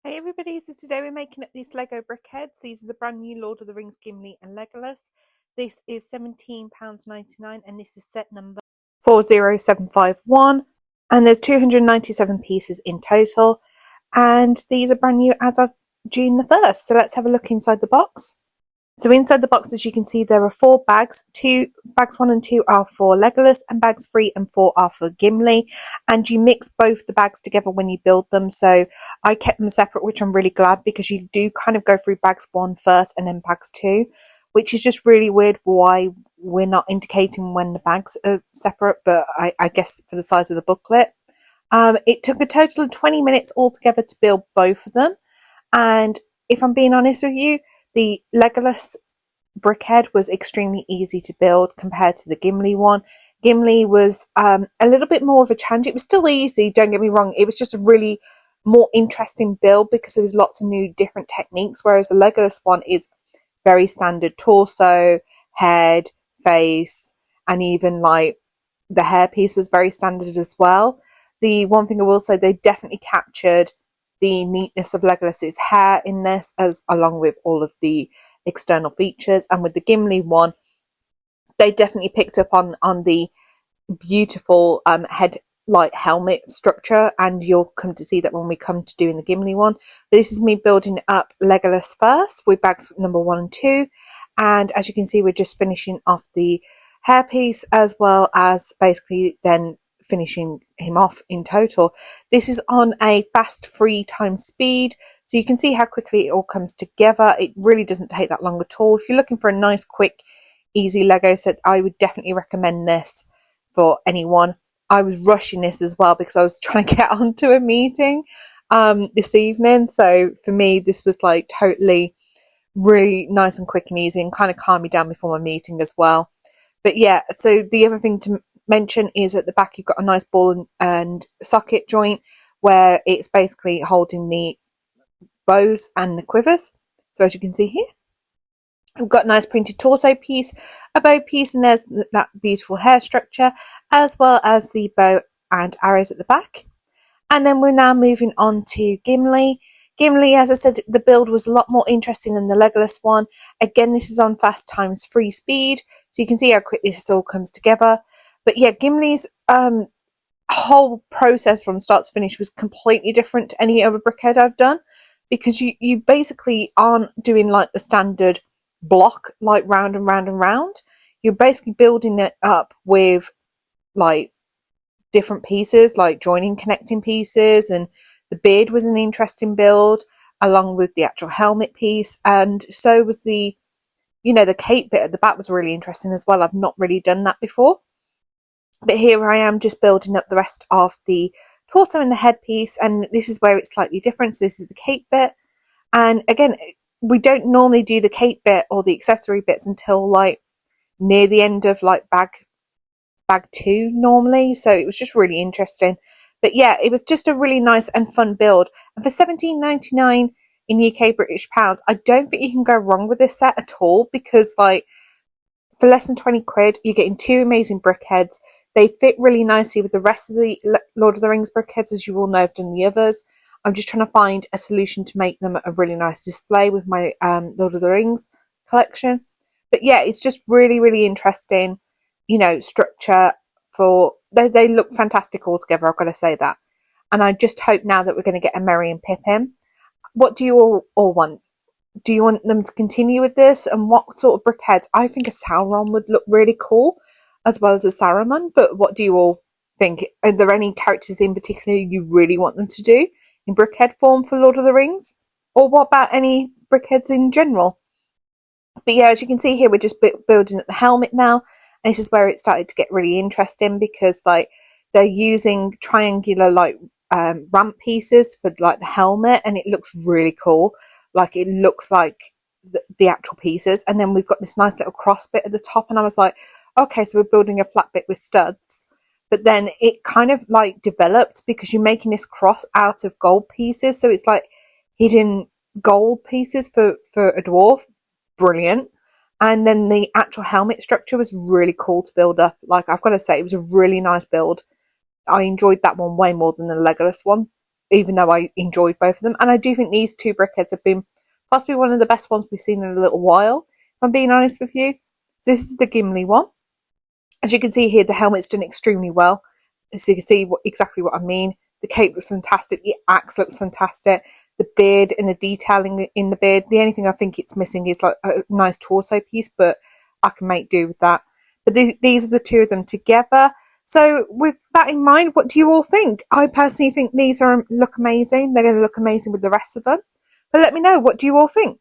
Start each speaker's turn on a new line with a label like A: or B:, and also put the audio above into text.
A: Hey everybody, so today we're making up these Lego Brickheadz. These are the brand new Lord of the Rings Gimli and Legolas. This is £17.99 and this is set number 40751 and there's 297 pieces in total, and these are brand new as of June the 1st. So let's have a look inside the box. So inside the box, as you can see, there are 4 bags. Bags 1 and 2 are for Legolas, and bags 3 and 4 are for Gimli. And you mix both the bags together when you build them. So I kept them separate, which I'm really glad, because you do kind of go through bags 1 first and then bags 2, which is just really weird why we're not indicating when the bags are separate, but I guess for the size of the booklet. It took a total of 20 minutes altogether to build both of them. And if I'm being honest with you, the Legolas Brickhead was extremely easy to build compared to the Gimli one. Gimli was a little bit more of a challenge. It was still easy, don't get me wrong. It was just a really more interesting build because there was lots of new different techniques, whereas the Legolas one is very standard torso, head, face, and even like the hairpiece was very standard as well. The one thing I will say, they definitely captured the neatness of Legolas's hair in this, as along with all of the external features. And with the Gimli one, they definitely picked up on the beautiful head-like helmet structure, and you'll come to see that when we come to doing the Gimli one. This is me building up Legolas first with bags number 1 and 2, and as you can see, we're just finishing off the hairpiece as well as basically then finishing him off in total. This is on a fast 3 times speed, so you can see how quickly it all comes together. It really doesn't take that long at all. If you're looking for a nice, quick, easy Lego set, I would definitely recommend this for anyone. I was rushing this as well because I was trying to get onto a meeting this evening, so for me this was like totally really nice and quick and easy, and kind of calmed me down before my meeting as well. But yeah, so the other thing to mention is at the back you've got a nice ball and socket joint where it's basically holding the bows and the quivers. So as you can see here, we've got a nice printed torso piece, a bow piece, and there's that beautiful hair structure, as well as the bow and arrows at the back. And then we're now moving on to Gimli. Gimli, as I said, the build was a lot more interesting than the Legolas one. Again, this is on fast times 3 speed, so you can see how quickly this all comes together. But yeah, Gimli's whole process from start to finish was completely different to any other brickhead I've done, because you basically aren't doing like the standard block, like round and round and round. You're basically building it up with like different pieces, like joining, connecting pieces, and the beard was an interesting build along with the actual helmet piece, and so was the cape bit at the back was really interesting as well. I've not really done that before. But here I am just building up the rest of the torso and the headpiece, and this is where it's slightly different. So this is the cape bit, and again, we don't normally do the cape bit or the accessory bits until like near the end of like bag 2 normally, so it was just really interesting. But yeah, it was just a really nice and fun build, and for £17.99 in UK British pounds, I don't think you can go wrong with this set at all, because like for less than 20 quid you're getting 2 amazing brickheads. They fit really nicely with the rest of the Lord of the Rings brickheads. As you all know, I've done the others. I'm just trying to find a solution to make them a really nice display with my Lord of the Rings collection. But yeah, it's just really, really interesting, structure. They look fantastic all together, I've got to say that. And I just hope now that we're going to get a Merry and Pippin. What do you all want? Do you want them to continue with this? And what sort of brickheads? I think a Sauron would look really cool, as well as a Saruman. But what do you all think? Are there any characters in particular you really want them to do in brickhead form for Lord of the Rings? Or what about any brickheads in general? But yeah, as you can see here, we're just building up the helmet now. And this is where it started to get really interesting, because like they're using triangular like ramp pieces for like the helmet, and it looks really cool. Like it looks like the actual pieces. And then we've got this nice little cross bit at the top, and I was like, okay, so we're building a flat bit with studs. But then it kind of like developed, because you're making this cross out of gold pieces, so it's like hidden gold pieces for a dwarf. Brilliant. And then the actual helmet structure was really cool to build up. Like, I've got to say, it was a really nice build. I enjoyed that one way more than the Legolas one. even though I enjoyed both of them. And I do think these two Brickheads have been possibly one of the best ones we've seen in a little while, if I'm being honest with you. This is the Gimli one. As you can see here, the helmet's done extremely well. So you can see exactly what I mean. The cape looks fantastic. The axe looks fantastic. The beard and the detailing in the beard. The only thing I think it's missing is like a nice torso piece, but I can make do with that. But these are the two of them together. So with that in mind, what do you all think? I personally think these look amazing. They're going to look amazing with the rest of them. But let me know, what do you all think?